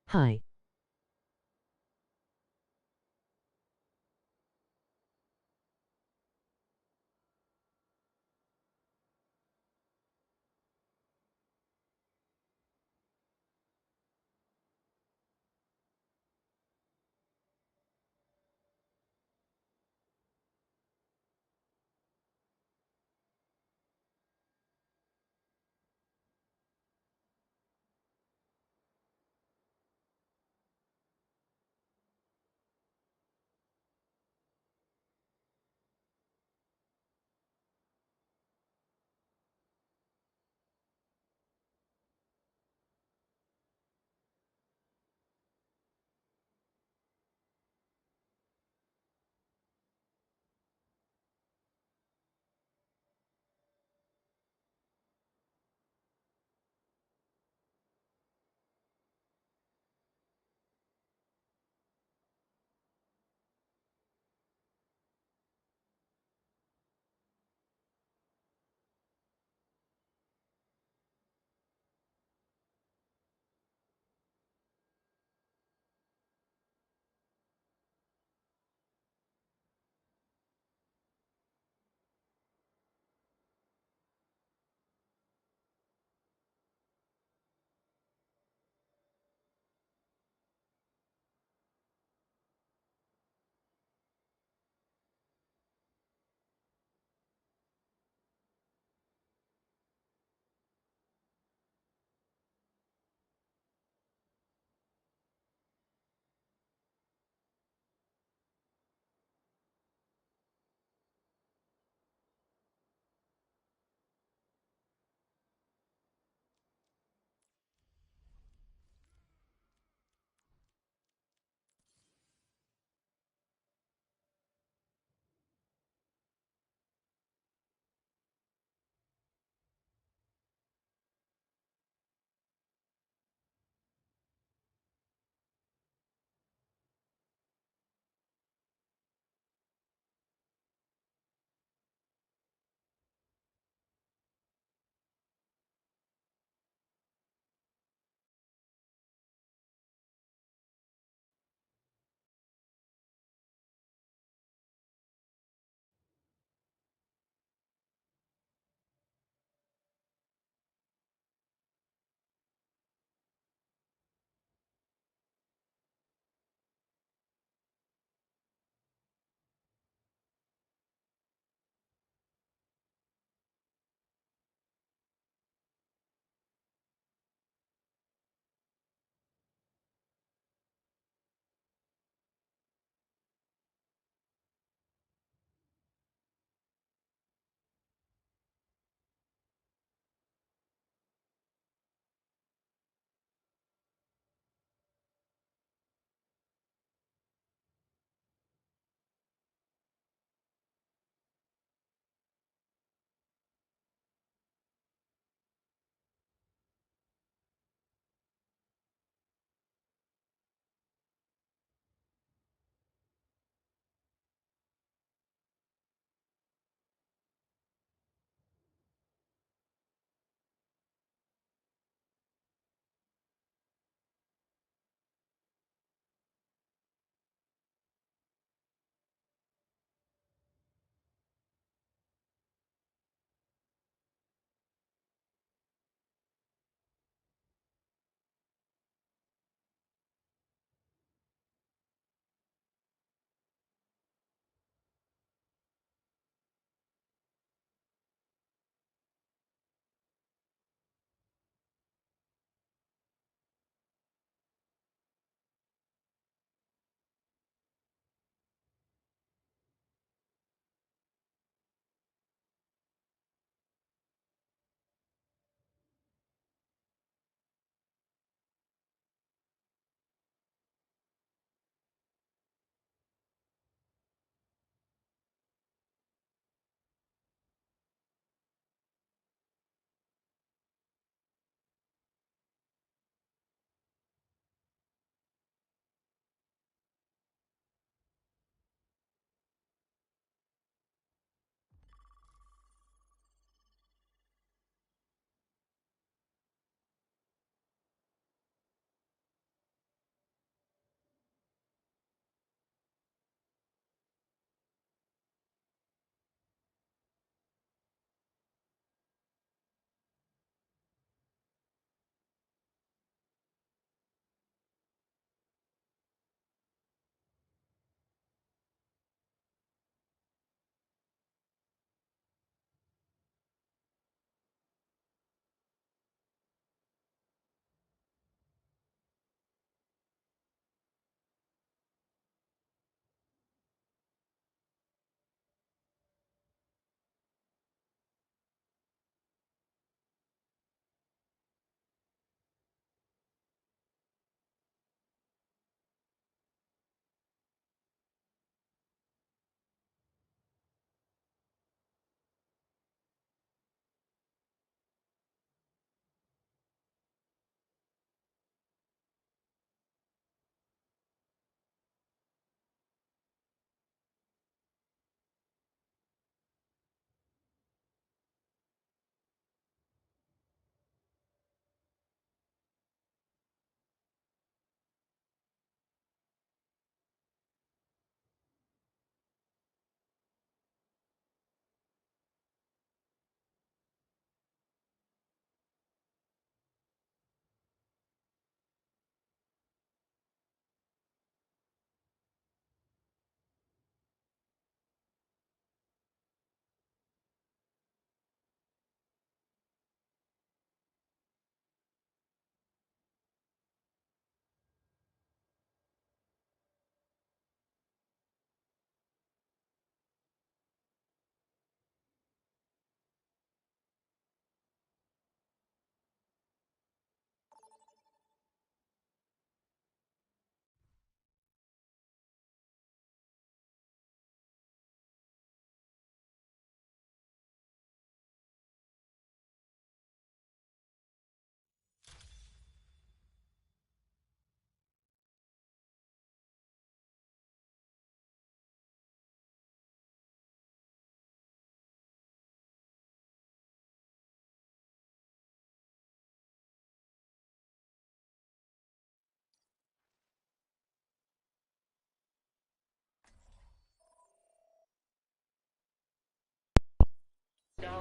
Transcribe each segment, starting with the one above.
Hi.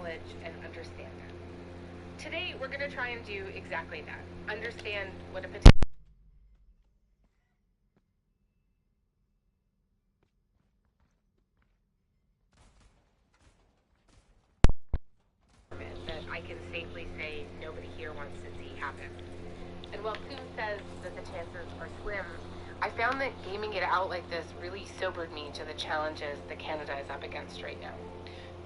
acknowledge and understand them. Today, we're going to try and do exactly that. Understand what a potential that I can safely say nobody here wants to see happen. And while Coombs says that the chances are slim, I found that gaming it out like this really sobered me to the challenges that Canada is up against right now.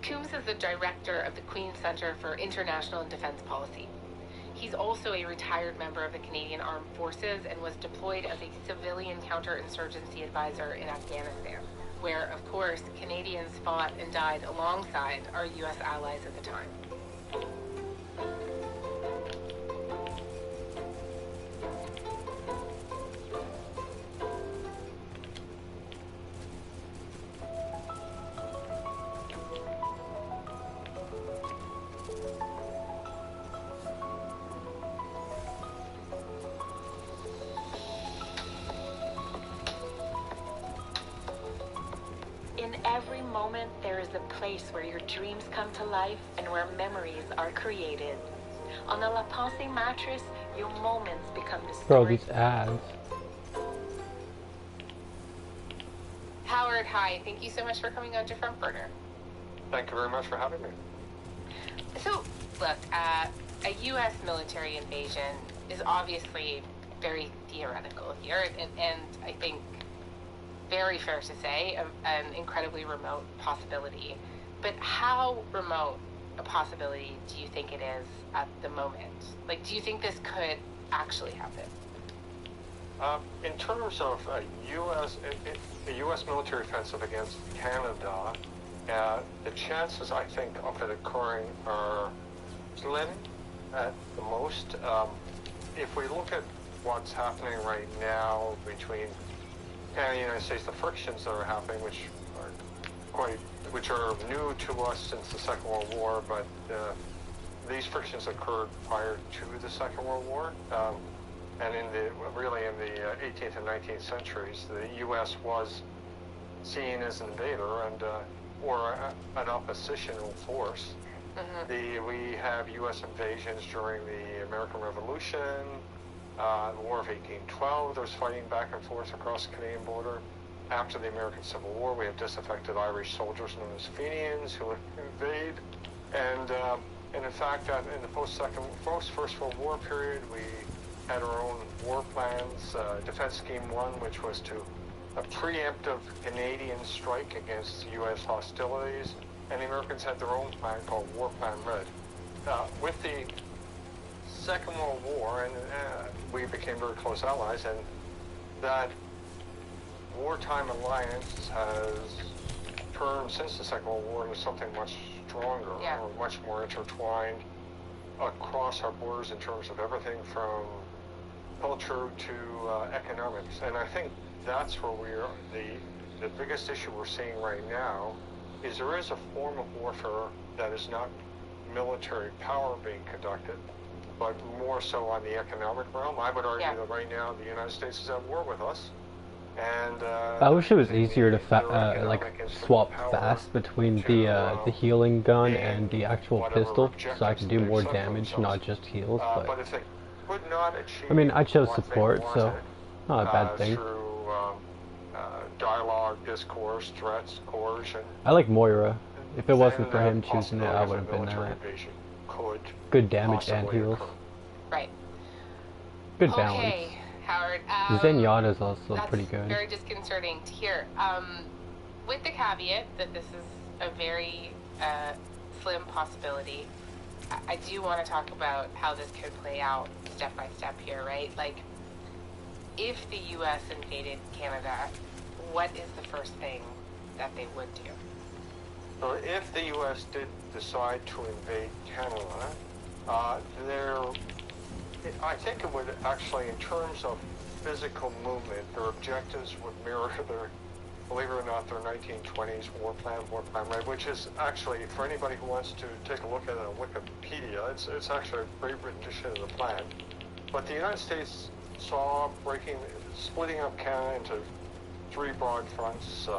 Coombs is the director of the Queen's Centre for International and Defence Policy. He's also a retired member of the Canadian Armed Forces and was deployed as a civilian counterinsurgency advisor in Afghanistan, where, of course, Canadians fought and died alongside our U.S. allies at the time. In every moment, there is a place where your dreams come to life and where memories are created. On a La Pensée mattress, your moments become the story. Bro, these ads. Howard, hi. Thank you so much for coming on to Front Burner. Thank you very much for having me. So, look, a U.S. military invasion is obviously very theoretical here, and I think very fair to say an incredibly remote possibility. But how remote a possibility do you think it is at the moment? Like, do you think this could actually happen? In terms of a U.S. military offensive against Canada, the chances, I think, of it occurring are slim at the most. If we look at what's happening right now between Canada and the United States, the frictions that are happening, which are new to us since the Second World War, but these frictions occurred prior to the Second World War, and in the 18th and 19th centuries, the U.S. was seen as an invader and or an oppositional force. Mm-hmm. We have U.S. invasions during the American Revolution. The War of 1812, there was fighting back and forth across the Canadian border. After the American Civil War, we have disaffected Irish soldiers known as Fenians who invade. And in fact, in the post-First World War period, we had our own war plans. Defense Scheme 1, which was a preemptive Canadian strike against U.S. hostilities. And the Americans had their own plan called War Plan Red. With the Second World War, and we became very close allies, and that wartime alliance has turned since the Second World War into something much stronger, or much more intertwined across our borders in terms of everything from culture to economics. And I think that's where we are. The biggest issue we're seeing right now is there is a form of warfare that is not military power being conducted, but more so on the economic realm. I would argue that right now the United States is at war with us. And I wish it was easier to like swap fast between the healing gun and the actual pistol, so I can do more damage, not just heals. But if they could not achieve, I mean, I chose support, so not a bad thing. Through dialogue, discourse, threats, coercion. I like Moira. If it wasn't for him choosing it, I would have been good damage and heals. Right. Good balance. Okay, Howard. Zenyatta is also pretty good. Very disconcerting to hear. With the caveat that this is a very slim possibility, I do want to talk about how this could play out step by step here, right? Like, if the U.S. invaded Canada, what is the first thing that they would do? So if the U.S. did decide to invade Canada, I think it would actually, in terms of physical movement, their objectives would mirror believe it or not, their 1920s War Plan Red, which is actually, for anybody who wants to take a look at it on Wikipedia, it's actually a great rendition of the plan. But the United States saw splitting up Canada into three broad fronts,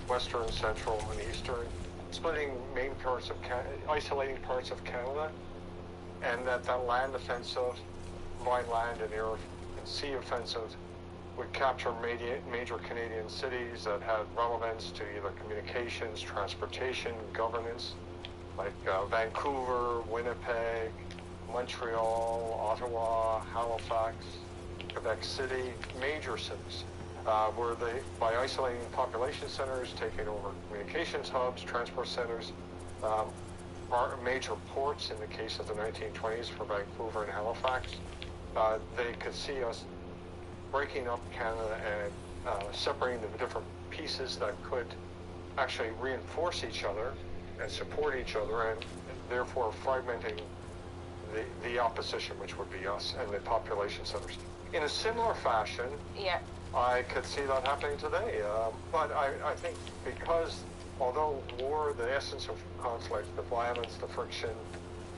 Western, Central, and Eastern. splitting isolating parts of Canada, and that land offensive, combined land and air and sea offensive, would capture major Canadian cities that had relevance to either communications, transportation, governance, like Vancouver, Winnipeg, Montreal, Ottawa, Halifax, Quebec City, major cities, where they, by isolating population centers, taking over communications hubs, transport centers, major ports in the case of the 1920s for Vancouver and Halifax, they could see us breaking up Canada and separating the different pieces that could actually reinforce each other and support each other, and therefore fragmenting the opposition, which would be us and the population centers. In a similar fashion, Yeah. I could see that happening today. But I think because although war, the essence of conflict, the violence, the friction,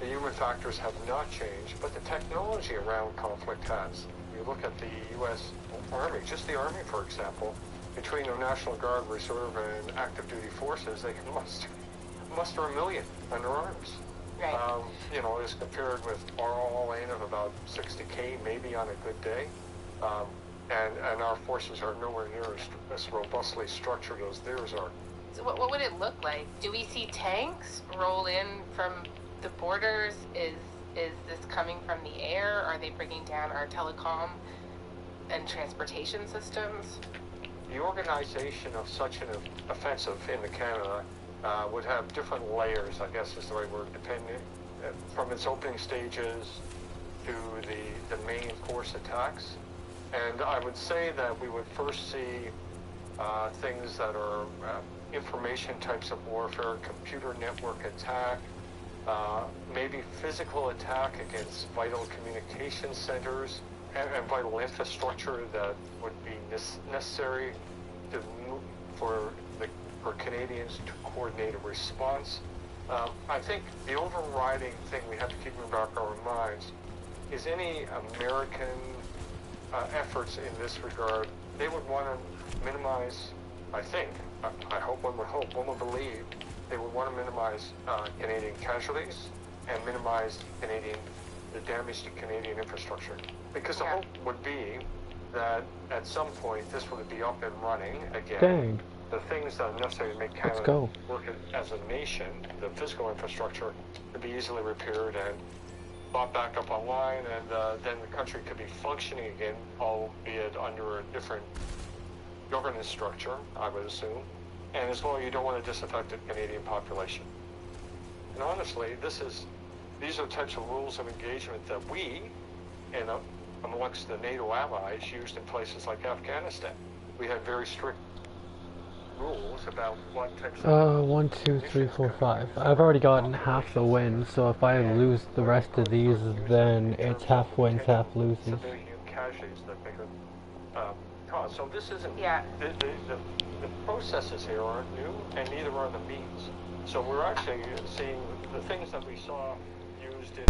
the human factors have not changed, but the technology around conflict has. You look at the U.S. Army, just the Army, for example, between the National Guard, Reserve, and active duty forces, they can muster 1 million under arms. Right. You know, as compared with our all-in of about 60K, maybe on a good day. And our forces are nowhere near as robustly structured as theirs are. So what would it look like? Do we see tanks roll in from the borders? Is this coming from the air? Are they bringing down our telecom and transportation systems? The organization of such an offensive into Canada would have different layers, I guess is the right word, depending from its opening stages to the main force attacks. And I would say that we would first see things that are information types of warfare, computer network attack, maybe physical attack against vital communication centers and vital infrastructure that would be necessary to move for Canadians to coordinate a response. I think the overriding thing we have to keep in the back of our minds is any American efforts in this regard. They would want to minimize, I think, I hope, one would believe, they would want to minimize Canadian casualties and minimize the damage to Canadian infrastructure. Because the hope would be that at some point this would be up and running again. Dang. The things that are necessary to make Canada work as a nation, the physical infrastructure, could be easily repaired and brought back up online, and then the country could be functioning again, albeit under a different governance structure, I would assume. And as well, you don't want to disaffect the Canadian population. And honestly, these are types of rules of engagement that we, and amongst the NATO allies, used in places like Afghanistan. We had very strict rules about what types of 1, 2, 3, 4, 5. I've already gotten half the wins, so if I lose the rest of these, then it's half wins, half loses. Civilian casualties that they could cause. So this isn't. Yeah. The processes here aren't new, and neither are the means. So we're actually seeing the things that we saw used in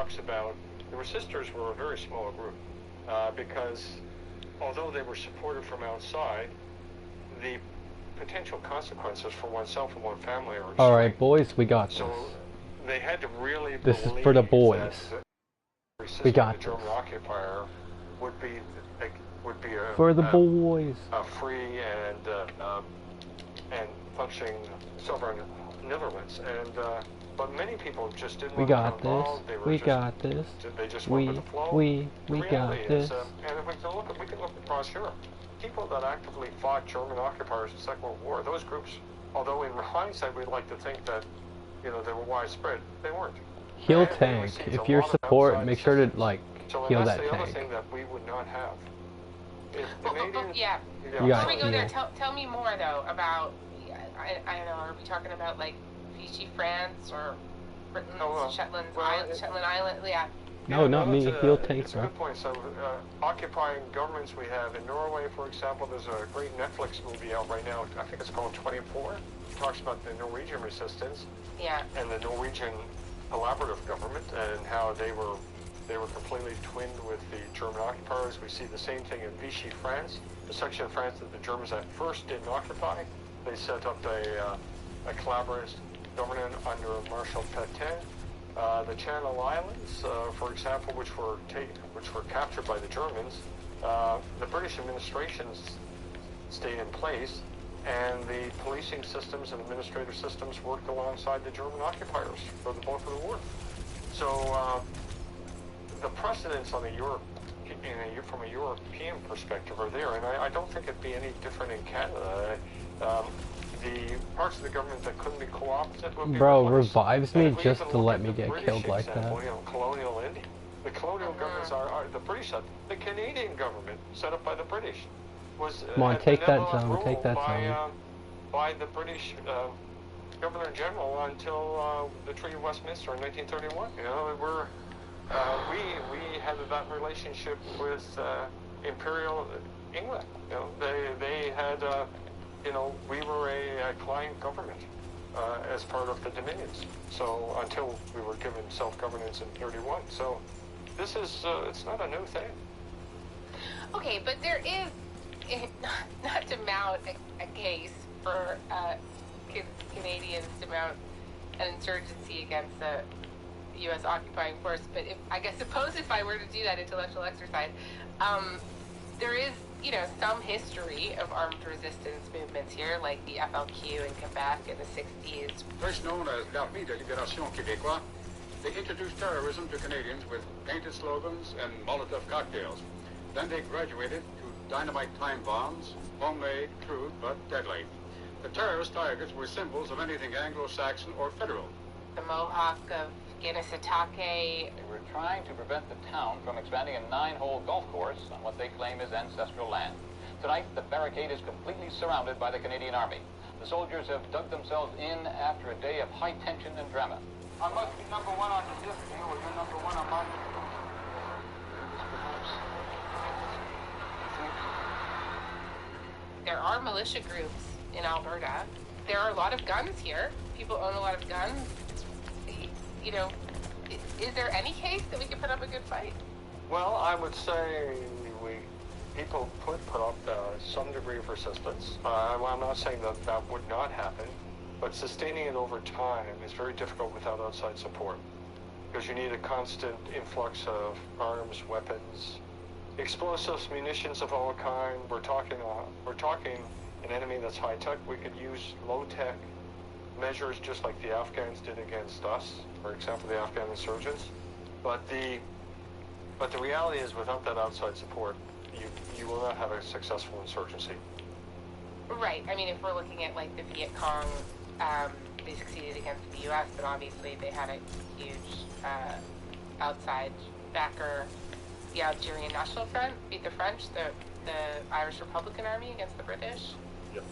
talks about the resistors were a very small group because although they were supported from outside, the potential consequences for oneself and one family are extreme. All right, boys, we got this. So they had to really This is believe for the that boys. We got the German this. occupier would be a, For the boys. a free and functioning sovereign Netherlands, and but many people just didn't We want to got get involved. this. They were We just, got this. They just went with the flow. The We reality got is, this. and if we can look across Europe. People that actively fought German occupiers in the Second World War, those groups, although in hindsight we'd like to think that, they were widespread, they weren't. Heal And they tank. received If a you're lot of support, outside make sure to assistance. So heal that's that the other tank. thing that we would not have. If But Canadians, yeah. You got Before we go there, heal. tell me more though about, I don't know, are we talking about like Vichy France or Britain's Shetland Island? Yeah. No, not me. Heal tank, It's a bro. good point. So, occupying governments we have in Norway, for example, there's a great Netflix movie out right now. I think it's called 24. It talks about the Norwegian resistance Yeah. and the Norwegian collaborative government and how they were completely twinned with the German occupiers. We see the same thing in Vichy France, the section of France that the Germans at first didn't occupy. They set up a collaborative government under Marshal Pétain. The Channel Islands, for example, which were captured by the Germans, the British administrations stayed in place, and the policing systems and administrative systems worked alongside the German occupiers for the bulk of the war. So the precedents on from a European perspective are there, and I don't think it'd be any different in Canada. The parts of the government that couldn't be co-opted would be Bro, replaced. revives And me if we just even to look let at me the get British killed like example, that. Colonial India. The colonial governments are the British side. The Canadian government, set up by the British, was Come on, had take that benevolent zone, rule take that by, zone. by the British Governor General until the Treaty of Westminster in 1931. We had that relationship with Imperial England. They had. We were a client government as part of the Dominions. So until we were given self-governance in 31. So this is, it's not a new thing. Okay, but there is, not to mount a case for Canadians to mount an insurgency against the U.S. occupying force, but suppose if I were to do that intellectual exercise, there is, some history of armed resistance movements here, like the FLQ in Quebec in the 60s. First known as l'Armée de Libération Québécois, they introduced terrorism to Canadians with painted slogans and Molotov cocktails. Then they graduated to dynamite time bombs, homemade, crude, but deadly. The terrorist targets were symbols of anything Anglo-Saxon or federal. The Mohawk of Kanesatake. They were trying to prevent the town from expanding a 9-hole golf course on what they claim is ancestral land. Tonight, the barricade is completely surrounded by the Canadian Army. The soldiers have dug themselves in after a day of high tension and drama. I must be number one on the list, or you're number one on my list. There are militia groups in Alberta. There are a lot of guns here. People own a lot of guns. Is there any case that we could put up a good fight? Well, I would say people could put up some degree of resistance. I'm not saying that would not happen, but sustaining it over time is very difficult without outside support, because you need a constant influx of arms, weapons, explosives, munitions of all kind. We're talking an enemy that's high tech. We could use low tech measures just like the Afghans did against us, for example, the Afghan insurgents. But the reality is, without that outside support, you will not have a successful insurgency. Right. I mean, if we're looking at like the Viet Cong, they succeeded against the U.S., but obviously they had a huge outside backer. The Algerian National Front beat the French, the Irish Republican Army against the British. Yep.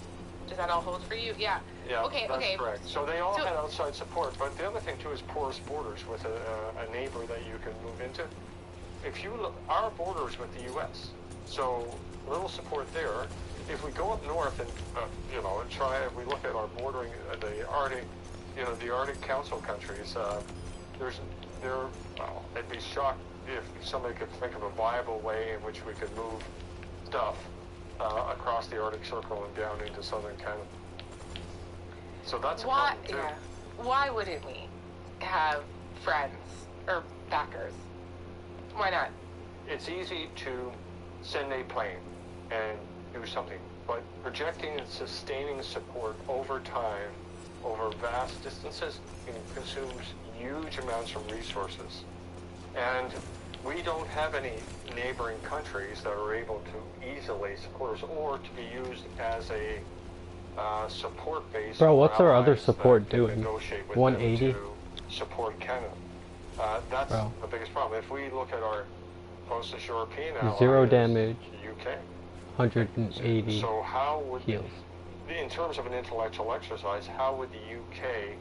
Does that all hold for you? Yeah. Yeah, Okay. that's Okay. correct. So they all had outside support, but the other thing too is porous borders with a neighbor that you can move into. If you look, our borders with the U.S., so little support there. If we go up north and we look at our bordering the Arctic, the Arctic Council countries, there's well, I'd be shocked if somebody could think of a viable way in which we could move stuff across the Arctic Circle and down into southern Canada. So that's a problem too. Yeah. Why wouldn't we have friends or backers? Why not? It's easy to send a plane and do something, but projecting and sustaining support over time, over vast distances, consumes huge amounts of resources. And we don't have any neighboring countries that are able to easily support us or to be used as a support base. Bro, what's our other allies support that can doing? negotiate with 180? them to support Canada. That's Bro. the biggest problem. If we look at our closest European ally, 0 is damage, UK. 180 So how would, heals. in terms of an intellectual exercise, how would the UK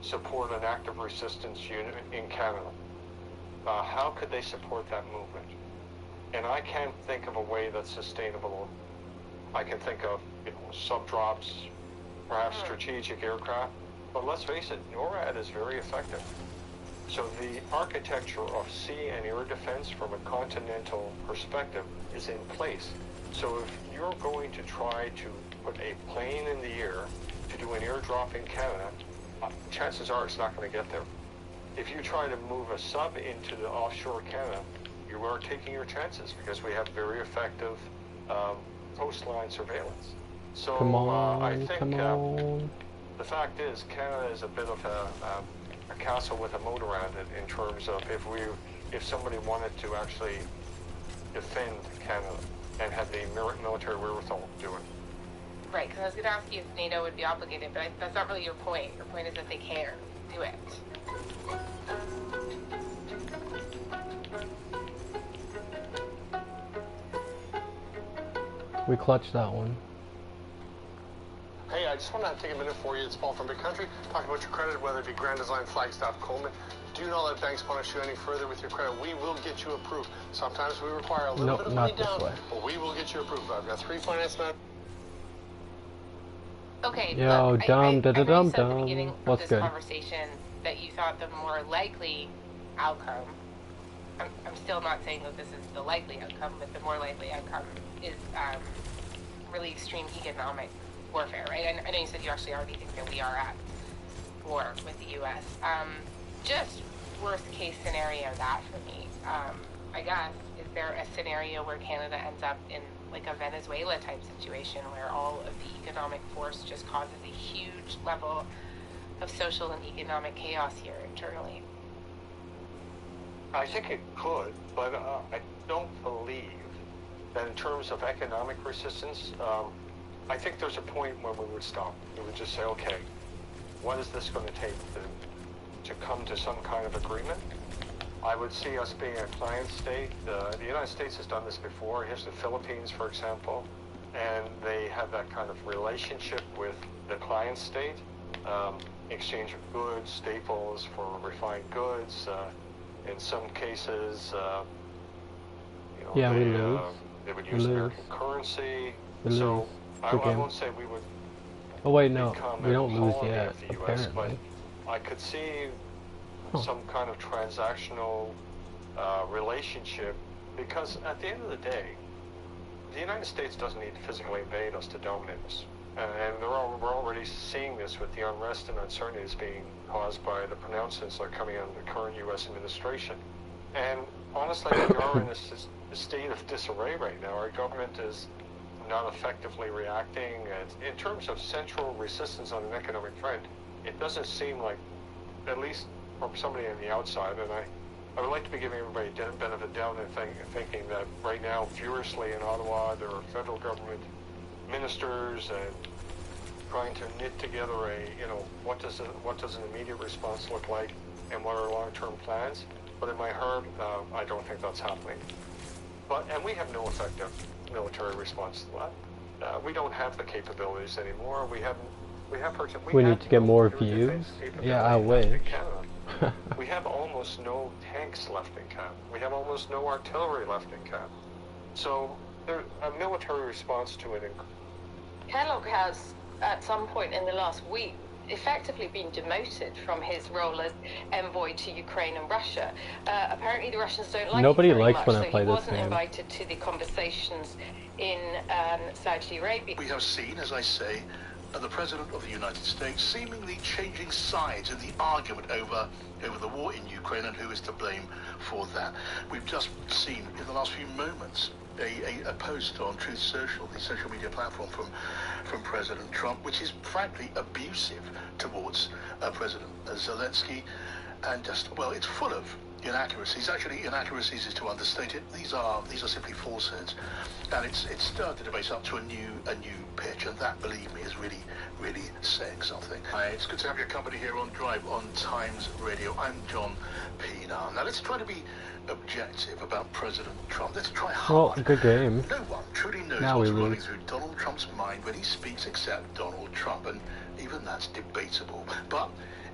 support an active resistance unit in Canada? How could they support that movement? And I can't think of a way that's sustainable. I can think of sub-drops, perhaps strategic aircraft, but let's face it, NORAD is very effective. So the architecture of sea and air defense from a continental perspective is in place. So if you're going to try to put a plane in the air to do an airdrop in Canada, chances are it's not going to get there. If you try to move a sub into the offshore Canada, you are taking your chances because we have very effective coastline surveillance. So Come on, I think come on. the fact is Canada is a bit of a castle with a moat around it in terms of if somebody wanted to actually defend Canada and had the military wherewithal to do it. Right, because I was going to ask you if NATO would be obligated, but that's not really your point. Your point is that they can do it. We clutched that one. Hey, I just want to take a minute for you. It's Paul from Big Country. Talking about your credit, whether it be Grand Design, Flagstaff, Coleman. Do not let banks punish you any further with your credit. We will get you approved. Sometimes we require a little bit of money down, but we will get you approved. I've got 3 finance men. Okay, Yo, look, dumb, I know you said at the dumb. beginning of What's this good? conversation that you thought the more likely outcome, I'm still not saying that this is the likely outcome, but the more likely outcome is really extreme economic warfare, right? I know you said you actually already think that we are at war with the U.S. Just worst case scenario that for me, I guess, is there a scenario where Canada ends up in like a Venezuela type situation where all of the economic force just causes a huge level of social and economic chaos here internally? I think it could, but I don't believe that in terms of economic resistance, I think there's a point when we would stop. We would just say, okay, what is this going to take to come to some kind of agreement? I would see us being a client state. The United States has done this before. Here's the Philippines, for example, and they have that kind of relationship with the client state, exchange of goods, staples for refined goods. In some cases, Yeah, we lose. They would We use lose. American currency. We So lose. I Okay. won't say we would Oh wait, no, become we a don't lose colony yet, of the U.S., apparently. but I could see Huh. some kind of transactional relationship, because at the end of the day, the United States doesn't need to physically invade us to dominate us. And we're already seeing this with the unrest and uncertainties being caused by the pronouncements that are coming out of the current U.S. administration. And honestly, we are in a state of disarray right now. Our government is not effectively reacting. In terms of central resistance on an economic front, it doesn't seem like, at least from somebody on the outside, and I would like to be giving everybody a benefit of doubt and thinking that right now, furiously in Ottawa, there are federal government ministers and trying to knit together what does an immediate response look like and what are long-term plans. But in my heart, I don't think that's happening. And we have no effective military response to that. We don't have the capabilities anymore. We need to get no more air views. defense capability Yeah, I left in wish. Canada. We have almost no tanks left in Canada. We have almost no artillery left in Canada. So a military response to it. Kellogg has, at some point in the last week, effectively been demoted from his role as envoy to Ukraine and Russia. Apparently the Russians don't like Nobody him very likes much, when I so play he this wasn't game. invited to the conversations in Saudi Arabia. We have seen, as I say, the President of the United States seemingly changing sides in the argument over the war in Ukraine and who is to blame for that. We've just seen in the last few moments a post on Truth Social, the social media platform from President Trump, which is frankly abusive towards President Zelensky, and just, well, it's full of inaccuracies. Actually, inaccuracies is to understate it. These are simply falsehoods, and it's stirred the debate up to a new pitch, and that, believe me, is really saying something. Hi, it's good to have your company here on Drive on Times Radio. I'm John Pienaar. Now let's try to be objective about President Trump. Let's try hard. Well, good game. No one truly knows Now what's we running lose. through Donald Trump's mind when he speaks except Donald Trump, and even that's debatable. But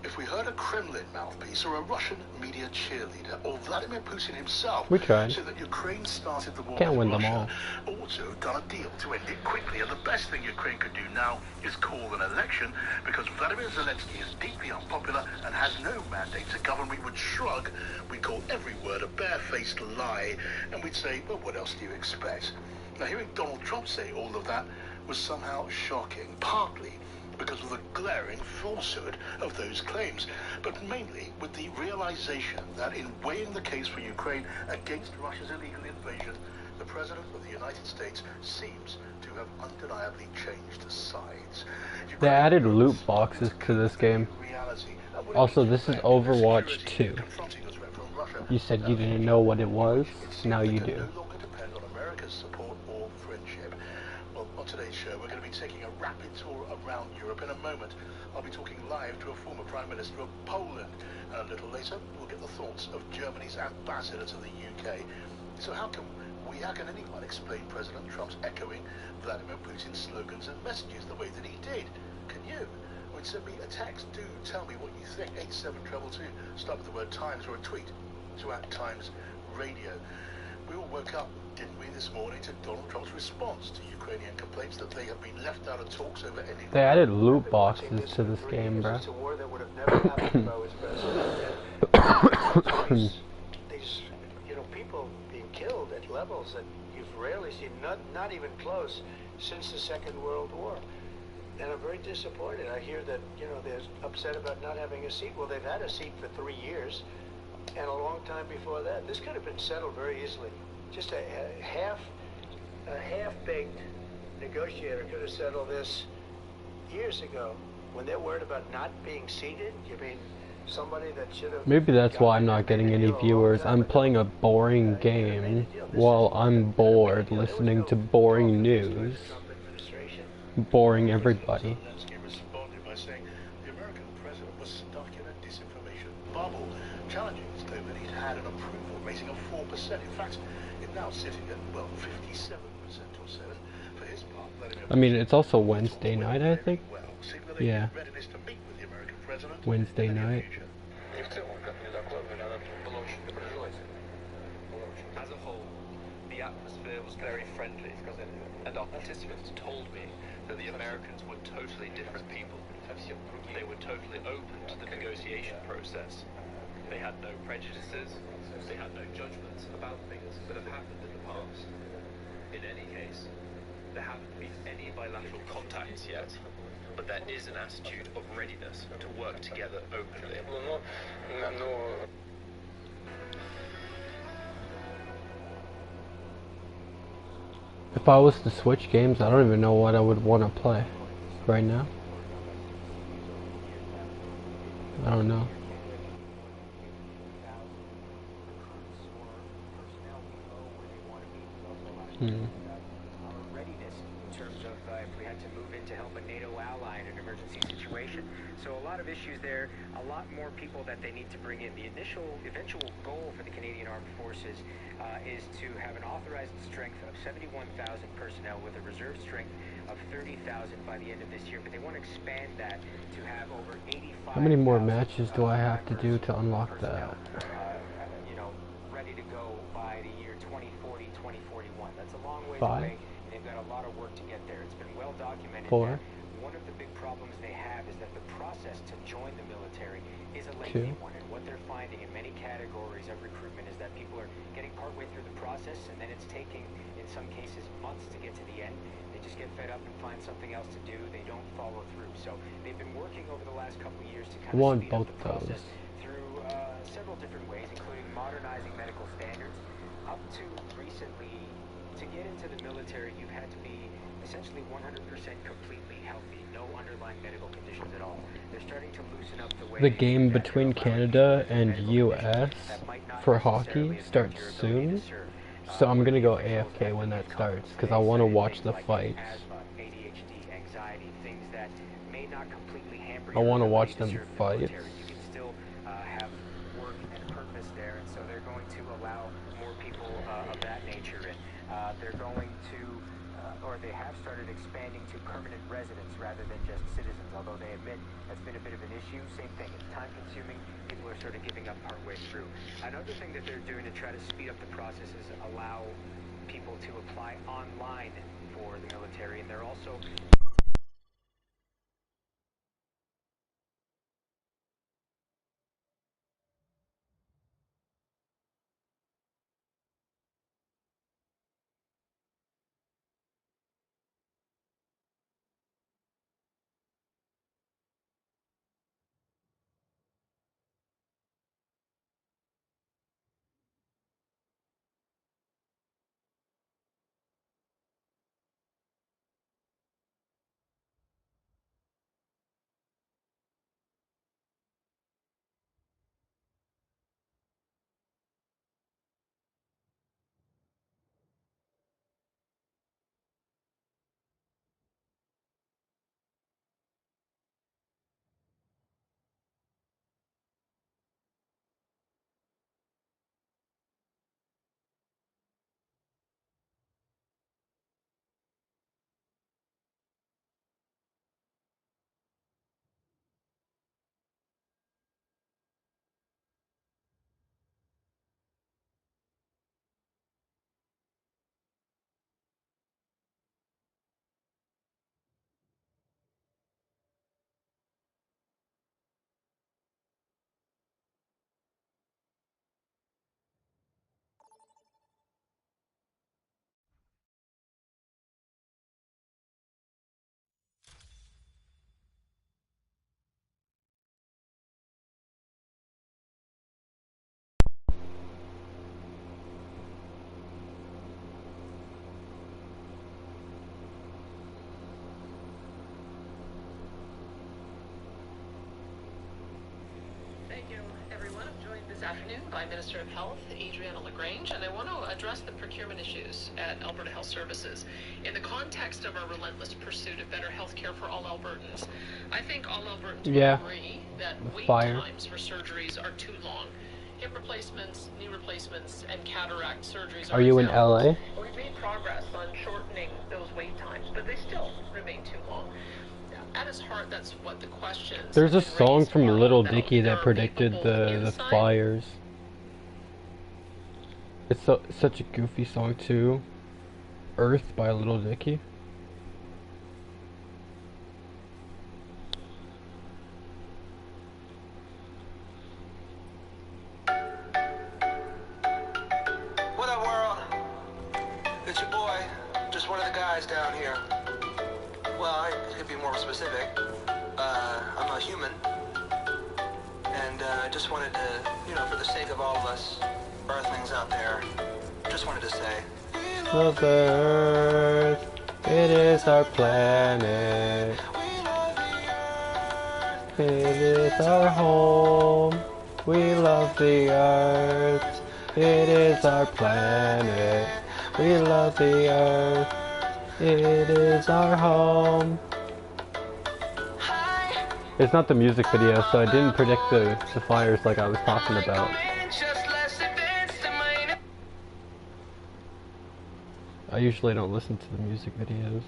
if we heard a Kremlin mouthpiece or a Russian media cheerleader or Vladimir Putin himself We tried. say that Ukraine started the war Can't with win them Russia, all. also done a deal to end it quickly, and the best thing Ukraine could do now is call an election, because Vladimir Zelensky is deeply unpopular and has no mandate to govern, we would shrug, we'd call every word a barefaced lie, and we'd say, well, what else do you expect? Now, hearing Donald Trump say all of that was somehow shocking, partly because of the glaring falsehood of those claims, but mainly with the realization that in weighing the case for Ukraine against Russia's illegal invasion, the President of the United States seems to have undeniably changed sides. They added loot boxes to this game. Also, this is Overwatch 2. You said you didn't know what it was, now you do. No longer depend on America's support or friendship. Well, on today's show, we're going to be taking a rapid tour around Europe. In a moment, I'll be talking live to a former Prime Minister of Poland. And a little later, we'll get the thoughts of Germany's ambassador to the UK. So how can anyone explain President Trump's echoing Vladimir Putin's slogans and messages the way that he did? Can you? Or send me a text. Do tell me what you think. 87222. Start with the word Times, or a tweet to @Times Radio. We all woke up, didn't we, this morning to Donald Trump's response to Ukrainian complaints that they have been left out of talks over any... They added loot boxes to this game, bro. It's a war that would have never happened if I was president. These, people being killed at levels that you've rarely seen, not even close, since the Second World War. And I'm very disappointed. I hear that, they're upset about not having a seat. Well, they've had a seat for 3 years, and a long time before that. This could have been settled very easily. Just a half-baked negotiator could have settled this years ago. When they're worried about not being seated, you mean somebody that should have... Maybe that's why I'm not getting any viewers. I'm playing a boring game while I'm bored listening to boring news. Boring everybody. Zelensky responded by saying the American president was stuck in a disinformation bubble, challenging his claim that he'd had an approval rating of 4%. In fact, it's now sitting at, 57% or so. For his part, I mean, it's also Wednesday night, I think. Yeah. Wednesday night. As a whole, the atmosphere was very friendly, and our participants told me that the Americans were totally different people. They were totally open to the negotiation process. They had no prejudices, they had no judgments about things that have happened in the past. In any case, there haven't been any bilateral contacts yet, but there is an attitude of readiness to work together openly. If I was to switch games, I don't even know what I would want to play right now. I don't know. Readiness in terms of if we had to move in to help a NATO ally in an emergency situation. So a lot of issues there, a lot more people that they need to bring in. The eventual goal for the Canadian Armed Forces is to have an authorized strength of 71,000 personnel with a reserve strength of 30,000 by the end of this year. But they want to expand that to have over 85,000. How many more matches do I have to do to unlock that? Ready to go by the year 2040, 2041. That's a long way 5. away. They've got a lot of work to get there. It's been well documented. 4. One of the big problems they have is that the process is a lengthy one, and what they're finding in many categories of recruitment is that people are getting partway through the process, and then it's taking, in some cases, months to get to the end. They just get fed up and find something else to do. They don't follow through. So they've been working over the last couple of years to kind of speed up the process through several different ways, including modernizing medical standards. Up to recently, to get into the military, you had to be essentially 100% completely healthy, no underlying medical conditions at all. They're starting to loosen up the way the game between Canada and US for hockey starts soon, so I'm gonna go AFK when that starts because I want to watch the fights. I want to watch them fight. You can still have work and purpose there, and so they're going to allow more people of that nature in. They're going to, or they have started expanding to permanent residents rather than just citizens, although they admit that's been a bit of an issue. Same thing, it's time consuming. People are sort of giving up partway through. Another thing that they're doing to try to speed up the process is allow people to apply online for the military, and they're also this afternoon by Minister of Health, Adriana LaGrange, and I want to address the procurement issues at Alberta Health Services in the context of our relentless pursuit of better health care for all Albertans. I think all Albertans will agree that wait times for surgeries are too long. Hip replacements, knee replacements, and cataract surgeries are you in LA? We've made progress on shortening those wait times, but they still remain too long. At its heart, that's what the questions. There's a song from Little Dicky that predicted the fires. It's such a goofy song too. Earth by Little Dicky. What up, world? It's your boy, just one of the guys down here. Well, I could be more specific. I'm a human, and I just wanted to, you know, for the sake of all of us Earthlings out there, just wanted to say, love Earth, it is our planet. It is our home. We love the Earth. It is our planet. We love the Earth. It is our home. It's not the music video, so I didn't predict the fires like I was talking about. I usually don't listen to the music videos.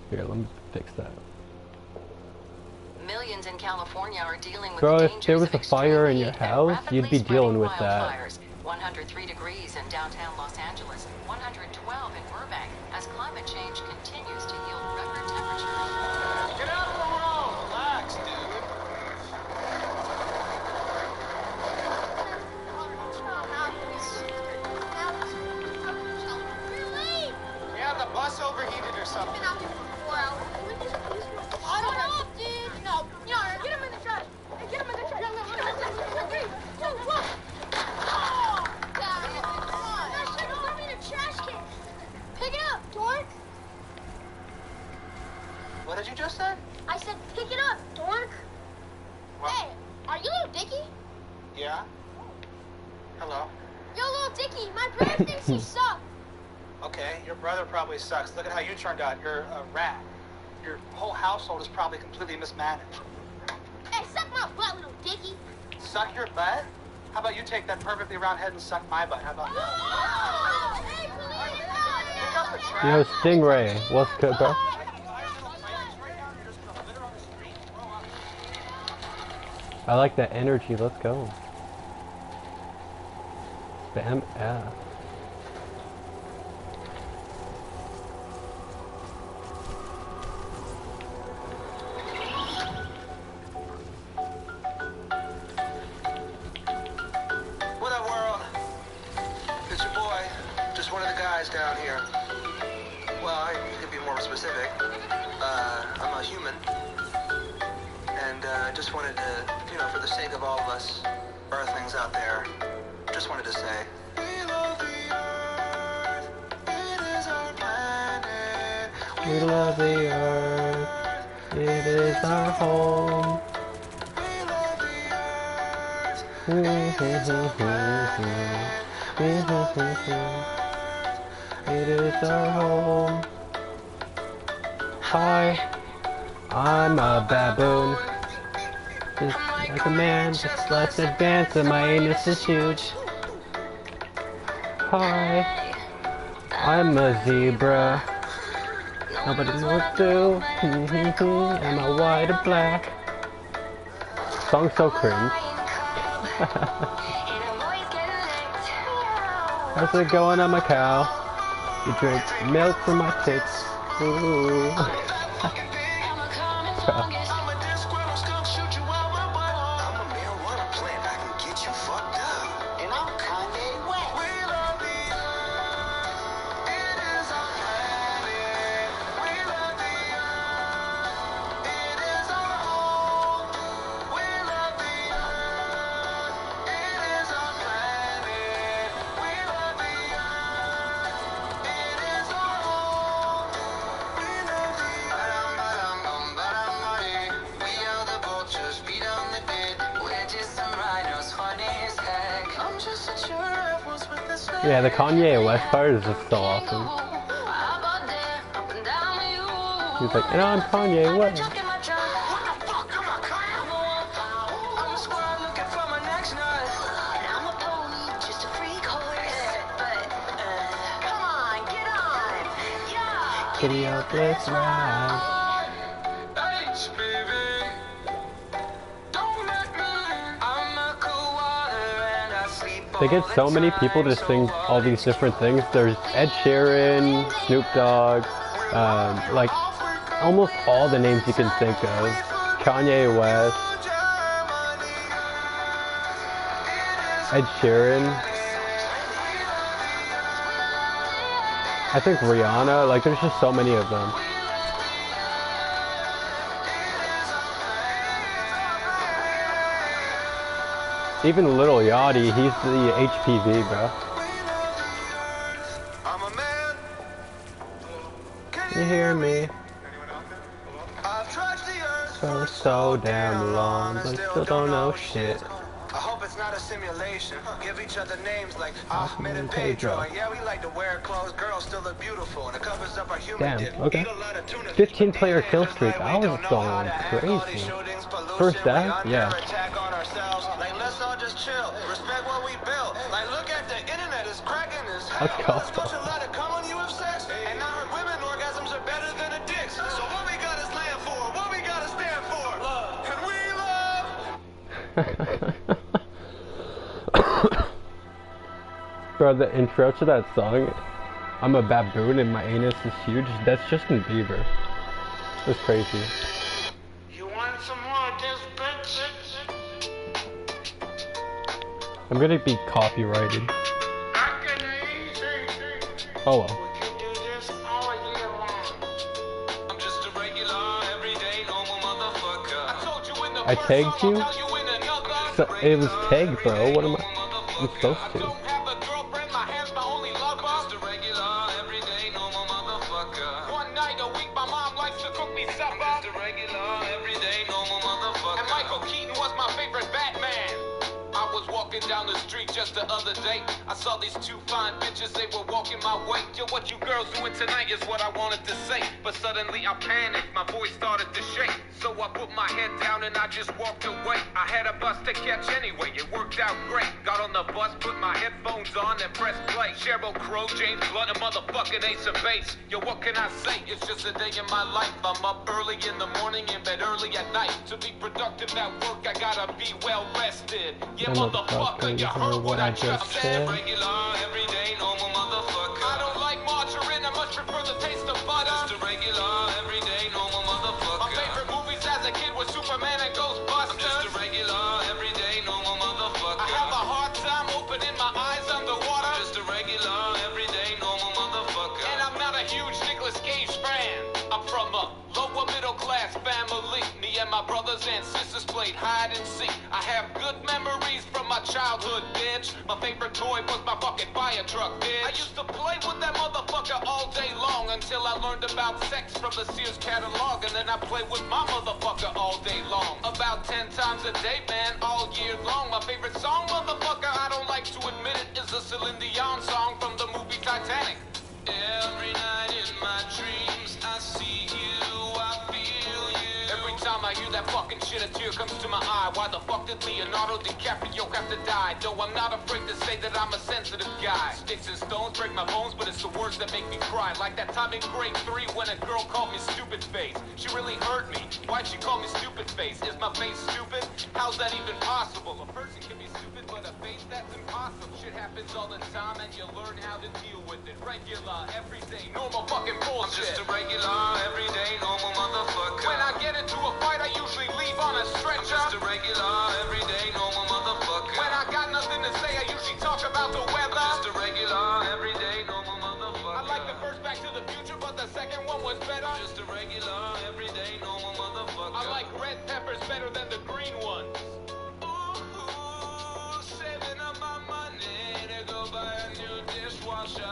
Here, let me fix that. Millions in California are dealing with Bro, the if there was a fire in your house, you'd be dealing with that. 103 degrees in downtown Los Angeles, 112 in Burbank, as climate change continues to yield record What did you just say? I said pick it up, dork. What? Hey, are you Little Dicky? Yeah? Hello? Yo, Little Dicky, my brother thinks you suck. Okay, your brother probably sucks. Look at how you turned out. You're a rat. Your whole household is probably completely mismanaged. Hey, suck my butt, Little Dicky. Suck your butt? How about you take that perfectly round head and suck my butt? How about that? Hey, please, Pick up the trash. Yo, Stingray, what's good, bro? I like that energy, let's go. Spam F. What up, world? It's your boy, just one of the guys down here. Well, I could be more specific. I'm a human. And I just wanted to, you know, for the sake of all of us Earthlings out there, just wanted to say, we love the Earth. It is our planet. We love the Earth. It is our home. We love the Earth. It is our home. Hi, I'm a baboon. Just like a man, just less advanced, and my anus is huge. Hi, I'm a zebra. Nobody knows what to do. Am I white or black? Song's so cringe. How's it going on my cow? You drink milk from my tits. Ooh. Yeah, the Kanye West part is just so awesome. He's like, and I'm Kanye West. Kitty up, let's ride. They get so many people to sing all these different things. There's Ed Sheeran, Snoop Dogg, like almost all the names you can think of. Kanye West, Ed Sheeran. I think Rihanna, like there's just so many of them. Even Lil Yachty, he's the HPV, bro. You hear me? For so damn long, but still don't know shit. I hope it's not a simulation. Give each other names like Ahmed and Pedro. Yeah, we like to wear clothes. Girls still look beautiful, and it covers up our human dip. Damn, okay. 15-player kill streak. I was going crazy. First death? Yeah. Like, let's all just chill. Respect what we built. Like, look at the internet. It's cracking as hell. Let's go. Don't you let it come on you have sex? And now her women orgasms are better than a dick's. So what we gotta stand for? What we gotta stand for? Love. And we love. Bro, the intro to that song, I'm a baboon and my anus is huge, that's Justin Bieber. That's crazy. You want some more of this, bitch? I'm gonna be copyrighted. Oh well. I tagged you? So it was tagged, bro. What am I supposed to? a week, my mom likes to cook me supper. I'm just a regular, everyday, normal motherfucker. And Michael Keaton was my favorite Batman. I was walking down the street just the other day. I saw these two fine bitches, they were walking my way. Yo, what you girls doing tonight is what I wanted to say. But suddenly I panicked, my voice started to shake. So I put my head down and I just walked away. I had a bus to catch anyway, it worked out great. Got on the bus, put my headphones on and pressed play. Sheryl Crow, James Blunt, a motherfucking Ace of Base. Yo, what can I say? It's just a day in my life. I'm up early in the morning, in bed early at night. To be productive at work, I gotta be well rested. Yeah, motherfucker, you heard what I just said. Regular, everyday, normal motherfucker. I don't like margarine, I much prefer the taste of butter. Just a regular, everyday, normal motherfucker. My favorite movies as a kid was Superman and Ghostbusters. I'm just a regular, everyday, normal motherfucker. I have a hard time opening my eyes underwater. I'm just a regular, everyday, normal motherfucker. And I'm not a huge Nicolas Cage fan. I'm from a lower middle class family. Me and my brothers and sisters played hide and seek. I have good memories from my childhood, bitch. My favorite toy was my fucking fire truck, bitch. I used to play with that motherfucker all day long until I learned about sex from the Sears catalog. And then I played with my motherfucker all day long. About 10 times a day, man, all year long. My favorite song, motherfucker, I don't like to admit it, is a Celine Dion song from the movie Titanic. Every night in my dreams, I see you, I feel you. Every time I hear that fucking shit, a tear comes to my eye. Why the fuck did Leonardo DiCaprio have to die? Though I'm not afraid to say that I'm a sensitive guy. Sticks and stones break my bones, but it's the words that make me cry. Like that time in grade 3 when a girl called me stupid face. She really hurt me. Why'd she call me stupid face? Is my face stupid? How's that even possible? A person can be stupid, but a face, that's impossible. Shit happens all the time and you learn how to deal with it. Regular, everyday, normal fucking bullshit. I'm just a regular, everyday, normal motherfucker. When I get into a fight, I usually leave on a stretcher. I'm just a regular, everyday, normal motherfucker. When I got nothing to say, I usually talk about the weather. I'm just a regular, everyday, normal motherfucker. I like the first Back to the Future, but the second one was better. I'm just a regular, everyday, normal motherfucker. I like red peppers better than the green ones. Ooh, saving up my money to go buy a new dishwasher.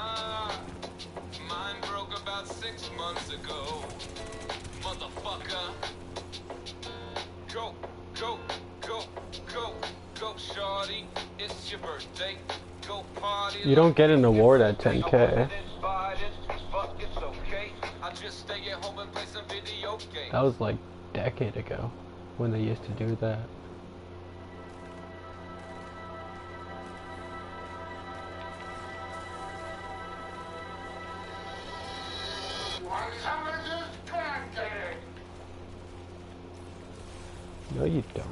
Mine broke about 6 months ago. Motherfucker. Go, go, go, go, go, shorty. It's your birthday. Go party. You don't get an award at 10K. That was like a decade ago when they used to do that. No, you don't.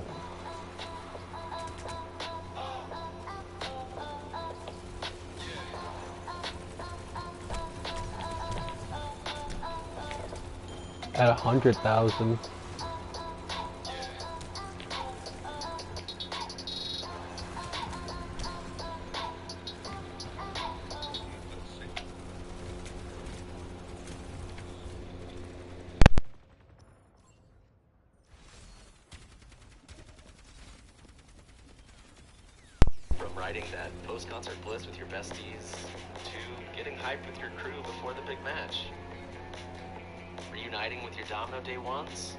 At 100,000. Riding that post-concert bliss with your besties, to getting hyped with your crew before the big match, reuniting with your Domino Day ones,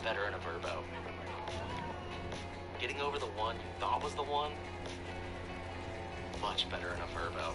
better in a Verbo. Getting over the one you thought was the one, much better in a Verbo.